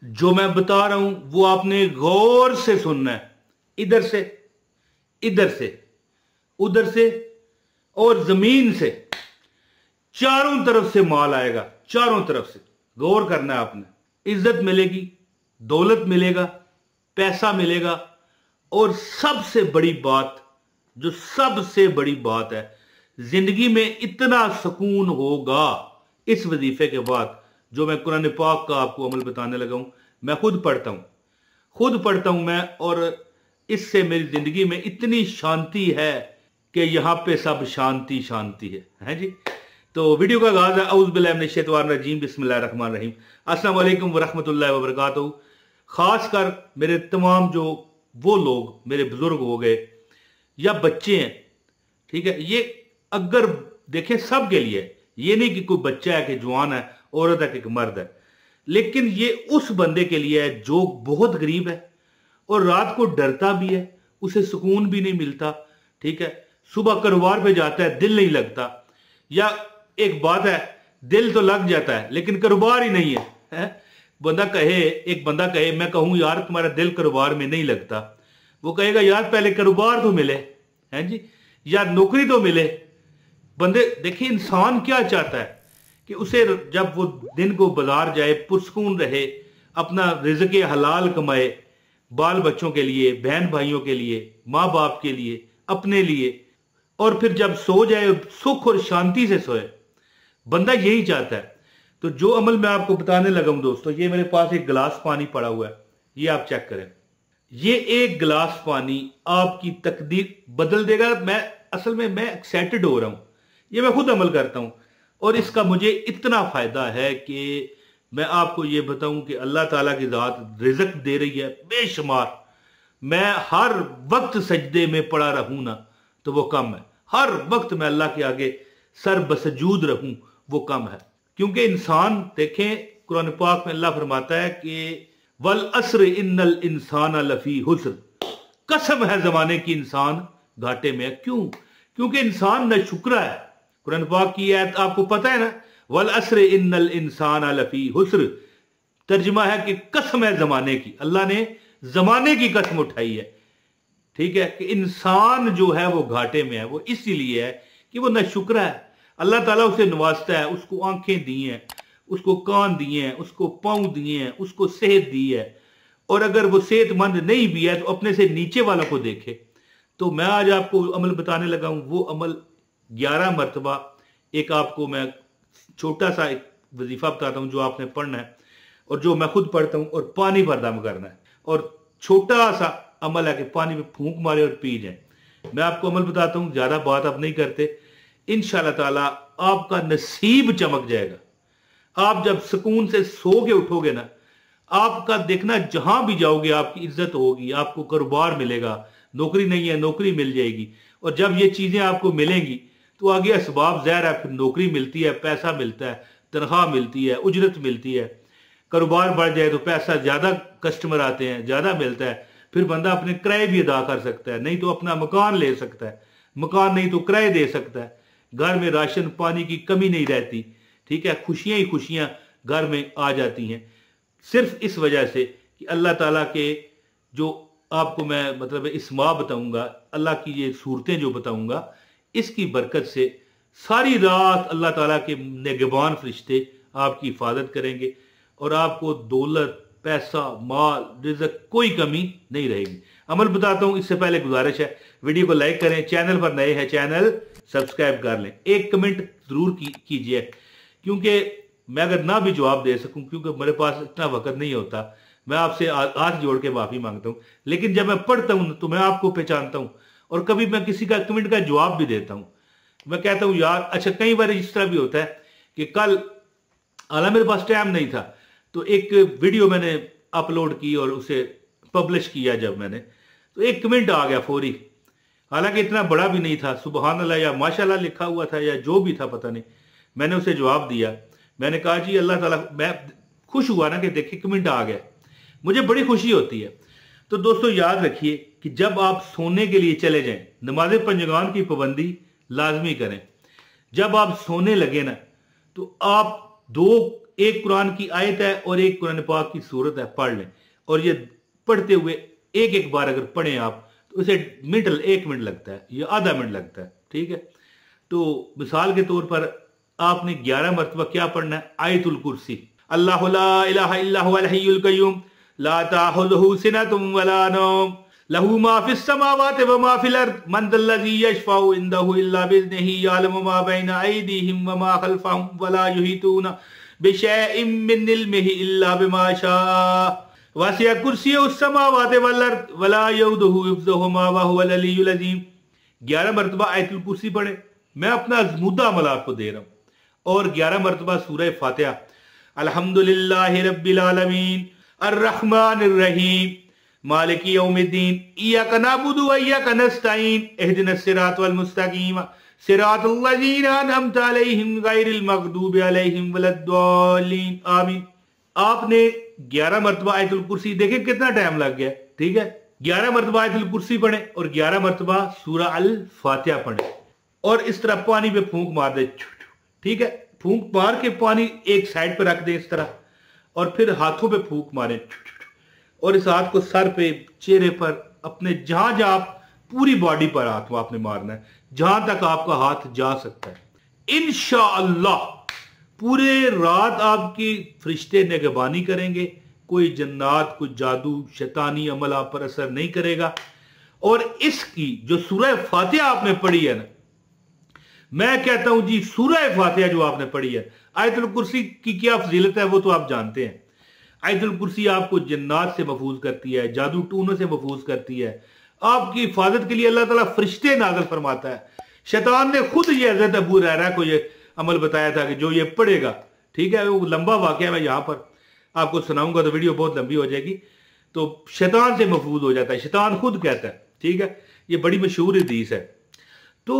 जो मैं बता रहा हूं वो आपने गौर से सुनना है। इधर से, इधर से, उधर से और जमीन से, चारों तरफ से माल आएगा, चारों तरफ से। गौर करना है आपने। इज्जत मिलेगी, दौलत मिलेगा, पैसा मिलेगा, और सबसे बड़ी बात, जो सबसे बड़ी बात है, जिंदगी में इतना सुकून होगा इस वजीफे के बाद, जो मैं कुरान पाक का आपको अमल बताने लगा हूं। मैं खुद पढ़ता हूं मैं, और इससे मेरी जिंदगी में इतनी शांति है कि यहां पे सब शांति शांति है जी। तो वीडियो का आगाज है औज़ु बिल्लाहि मिनश शैतानिर रजीम, बिस्मिल्लाहिर रहमानिर रहीम। अस्सलाम वालेकुम व रहमतुल्लाहि व बरकातहू। खासकर मेरे तमाम जो वो लोग मेरे बुजुर्ग हो गए या बच्चे हैं, ठीक है, ये अगर देखें सब के लिए, ये नहीं कि कोई बच्चा है कि जवान है, औरत है कि मर्द है, लेकिन ये उस बंदे के लिए है जो बहुत गरीब है और रात को डरता भी है, उसे सुकून भी नहीं मिलता, ठीक है। सुबह कारोबार पे जाता है, दिल नहीं लगता, या एक बात है, दिल तो लग जाता है लेकिन कारोबार ही नहीं है। एक बंदा कहे, मैं कहूं यार तुम्हारा दिल कारोबार में नहीं लगता, वो कहेगा यार पहले कारोबार तो मिले, हैं जी, या नौकरी तो मिले। बंदे देखिए, इंसान क्या चाहता है कि उसे जब वो दिन को बाजार जाए, पुरसकून रहे, अपना रिज़्क़ हलाल कमाए, बाल बच्चों के लिए, बहन भाइयों के लिए, माँ बाप के लिए, अपने लिए, और फिर जब सो जाए सुख और शांति से सोए। बंदा यही चाहता है। तो जो अमल मैं आपको बताने लगा हूं दोस्तों, ये मेरे पास एक गिलास पानी पड़ा हुआ है, ये आप चेक करें। ये एक गिलास पानी आपकी तकदीर बदल देगा। असल में मैं एक्साइटेड हो रहा हूं, ये मैं खुद अमल करता हूं, और इसका मुझे इतना फायदा है कि मैं आपको ये बताऊं कि अल्लाह ताला की जात रिज़्क़ दे रही है बेशुमार। मैं हर वक्त सजदे में पड़ा रहूं ना तो वो कम है, हर वक्त मैं अल्लाह के आगे सर बसजूद रहूं वो कम है। क्योंकि इंसान देखें, कुरान पाक में अल्लाह फरमाता है कि वल अस्र इन्नल इंसान लफी हुस्र, कसम है जमाने की इंसान घाटे में है। क्यों? क्योंकि इंसान नाशुक्रा है। कुरान पाक की आयत आपको पता है ना, वल अस्र इन्नल इंसान लफी हुस्र, तर्जुमा है कि कसम है जमाने की। अल्लाह ने जमाने की कसम उठाई है, ठीक है, कि इंसान जो है वो घाटे में है। वो इसीलिए है कि वो नाशुक्रा है। अल्लाह ताला उसे नवाजता है, उसको आंखें दी हैं, उसको कान दिए हैं, उसको पांव दिए हैं, उसको सेहत दी है, और अगर वो सेहतमंद नहीं भी है तो अपने से नीचे वालों को देखे। तो मैं आज आपको अमल बताने लगा हूं, वो अमल 11 मरतबा। एक आपको मैं छोटा सा एक वजीफा बताता हूं जो आपने पढ़ना है, और जो मैं खुद पढ़ता हूं, और पानी पर दम करना है, और छोटा सा अमल है कि पानी में फूंक मारे और पी जाए। मैं आपको अमल बताता हूं, ज्यादा बात अब नहीं करते। इंशाअल्लाह ताला आपका नसीब चमक जाएगा। आप जब सुकून से सो के उठोगे ना, आपका देखना जहां भी जाओगे आपकी इज्जत होगी, आपको कारोबार मिलेगा, नौकरी नहीं है नौकरी मिल जाएगी। और जब ये चीजें आपको मिलेंगी तो आगे असबाब ज़ाहिर है, फिर नौकरी मिलती है, पैसा मिलता है, तनख्वाह मिलती है, उजरत मिलती है। कारोबार बढ़ जाए तो पैसा ज्यादा, कस्टमर आते हैं, ज्यादा मिलता है, फिर बंदा अपने किराए भी अदा कर सकता है, नहीं तो अपना मकान ले सकता है, मकान नहीं तो किराए दे सकता है। घर में राशन पानी की कमी नहीं रहती, ठीक है, खुशियां ही खुशियां घर में आ जाती हैं, सिर्फ इस वजह से कि अल्लाह ताला के जो आपको मैं मतलब इस्मा बताऊंगा, अल्लाह की ये सूरतें जो बताऊंगा, इसकी बरकत से सारी रात अल्लाह ताला के निगहबान फरिश्ते आपकी हिफाजत करेंगे, और आपको दौलत, पैसा, माल, रिज़्क़ कोई कमी नहीं रहेगी। अमल बताता हूं, इससे पहले गुजारिश है वीडियो को लाइक करें, चैनल पर नए हैं चैनल सब्सक्राइब कर लें, एक कमेंट जरूर कीजिए, क्योंकि मैं अगर ना भी जवाब दे सकूं, क्योंकि मेरे पास इतना वक्त नहीं होता, मैं आपसे हाथ जोड़ के माफी मांगता हूं, लेकिन जब मैं पढ़ता हूं तो मैं आपको पहचानता हूं, और कभी मैं किसी का कमेंट का जवाब भी देता हूं। मैं कहता हूं यार, अच्छा कई बार इस तरह भी होता है कि कल हालांकि मेरे पास टाइम नहीं था, तो एक वीडियो मैंने अपलोड की और उसे पब्लिश किया, जब मैंने तो एक कमेंट आ गया फौरी, हालांकि इतना बड़ा भी नहीं था, सुबहान अल्लाह या माशाल्लाह लिखा हुआ था या जो भी था पता नहीं। मैंने उसे जवाब दिया, मैंने कहा जी अल्लाह ताला, मैं खुश हुआ ना कि देखिए कमेंट आ गया, मुझे बड़ी खुशी होती है। तो दोस्तों याद रखिए कि जब आप सोने के लिए चले जाएं, नमाज पंजगान की पाबंदी लाजमी करें। जब आप सोने लगे ना तो आप 2 एक कुरान की आयत है और एक कुरान पाक की सूरत है, पढ़ लें। और ये पढ़ते हुए एक एक बार अगर पढ़ें आप तो उसे एक मिनट लगता है या आधा मिनट लगता है, ठीक है। तो मिसाल के तौर पर आपने 11 मरतबा क्या पढ़ना है, आयतुल कुर्सी। अल्लाहु ला इलाहा इल्ला हुवल हय्युल क़य्यूम ला ताखुज़ुहु सिनतुन वला नौम लहू मा फिस समावाति व मा फिल अर्द मन ज़ल्लज़ी यशफ़उ इंदहु इल्ला बिइज़्निही यअलमु मा बैना अयदीहिम व मा खल्फ़हुम वला युहीतूना बिशैइन मिन इल्मिही इल्ला बिमा शाअ वसिअ कुर्सियुहुस समावाति वल अर्द वला यऊदुहु हिफ़्ज़ुहुमा व हुवल अलिय्युल अज़ीम। 11 मरतबा आयतुल कुर्सी पढ़े। मैं अपना अज़मुद्दा अमल आपको दे रहा हूं। और 11 मरतबा सूरह फातिहा, अल्हम्दुलिल्लाहि रब्बिल आलमीन अर्रहमानिर रहीम मालिकी यौमिद्दीन इय्याका नअबुदु व इय्याका नस्तईन इहदिनस सिरातल मुस्तकीम सिरातल लज़ीना अनअमता अलैहिम गैरिल मग़दूबि अलैहिम वलद्दाल्लीन आमीन। आपने 11 मरतबा आयतुल कुर्सी, देखें कितना टाइम लग गया, ठीक है। 11 मरतबा आयतुल कुर्सी पढ़े और 11 मरतबा सूरह अल फातिहा पढ़े और इस तरह पानी पे फूंक मार दे, ठीक है। फूंक मार के पानी एक साइड पे रख दे इस तरह और फिर हाथों पे फूंक मारे और इस हाथ को सर पे, चेहरे पर, अपने जहां जहां पूरी बॉडी पर हाथ आपने मारना है, जहां तक आपका हाथ जा सकता है। इंशाअल्लाह पूरे रात आपकी फरिश्ते निगहबानी करेंगे। कोई जन्नात, कोई जादू, शैतानी अमल आप पर असर नहीं करेगा। और इसकी जो सूरह फातिहा आपने पढ़ी है ना, मैं कहता हूं जी सूरह फातिहा जो आपने पढ़ी है, आयतुल कुर्सी की क्या फजीलत है वो तो आप जानते हैं। आयतुल कुर्सी आपको जन्नात से महफूज करती है, जादू टूनों से महफूज करती है। आपकी हिफाजत के लिए अल्लाह ताला फरिश्ते नाज़िल फरमाता है। शैतान ने खुद ये हज़रत अबू हुरैरा को ये अमल बताया था कि जो ये पढ़ेगा, ठीक है, वो लंबा वाक़या मैं यहां पर आपको सुनाऊंगा तो वीडियो बहुत लंबी हो जाएगी। तो शैतान से महफूज हो जाता है, शैतान खुद कहता है, ठीक है। ये बड़ी मशहूर हदीस है। तो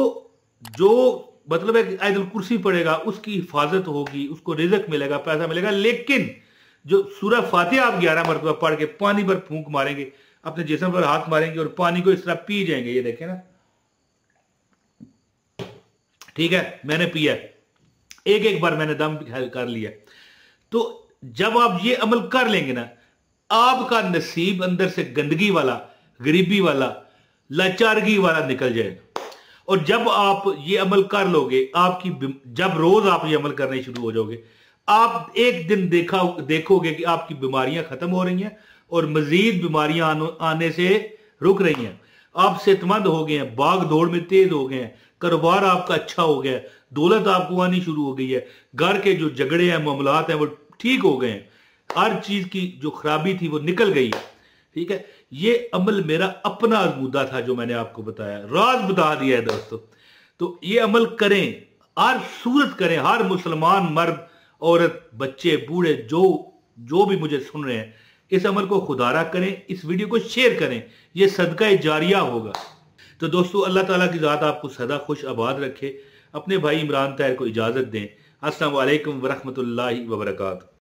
जो मतलब है कि आयतुल कुर्सी पढ़ेगा उसकी हिफाजत होगी, उसको रिज़्क मिलेगा, पैसा मिलेगा। लेकिन जो सूरह फातिहा आप 11 मरतबा पढ़ के पानी पर फूंक मारेंगे, अपने जिस्म पर हाथ मारेंगे और पानी को इस तरह पी जाएंगे, ये देखें ना, ठीक है, मैंने पिया, एक एक बार मैंने दम कर लिया। तो जब आप ये अमल कर लेंगे ना, आपका नसीब अंदर से गंदगी वाला, गरीबी वाला, लाचारगी वाला निकल जाएगा। और जब आप ये अमल कर लोगे, आपकी जब रोज आप ये अमल करने शुरू हो जाओगे, आप एक दिन देखोगे कि आपकी बीमारियां खत्म हो रही हैं और मजीद बीमारियां आने से रुक रही हैं। आप सेहतमंद हो गए हैं, भाग दौड़ में तेज हो गए हैं, कारोबार आपका अच्छा हो गया है, दौलत आपको आनी शुरू हो गई है, घर के जो झगड़े हैं, मामलात हैं वो ठीक हो गए हैं, हर चीज की जो खराबी थी वो निकल गई है, ठीक है। ये अमल मेरा अपना अज़मुद्दा था जो मैंने आपको बताया, राज बता दिया है दोस्तों। तो ये अमल करें, हर सूरत करें, हर मुसलमान मर्द, औरत, बच्चे, बूढ़े, जो भी मुझे सुन रहे हैं, इस अमल को खुदारा करें, इस वीडियो को शेयर करें, ये सदका जारिया होगा। तो दोस्तों अल्लाह ताला की ज़ात आपको सदा खुश आबाद रखे। अपने भाई इमरान ताहिर को इजाज़त दें। अस्सलामु अलैकुम वरहमतुल्लाहि वबरकातुहू।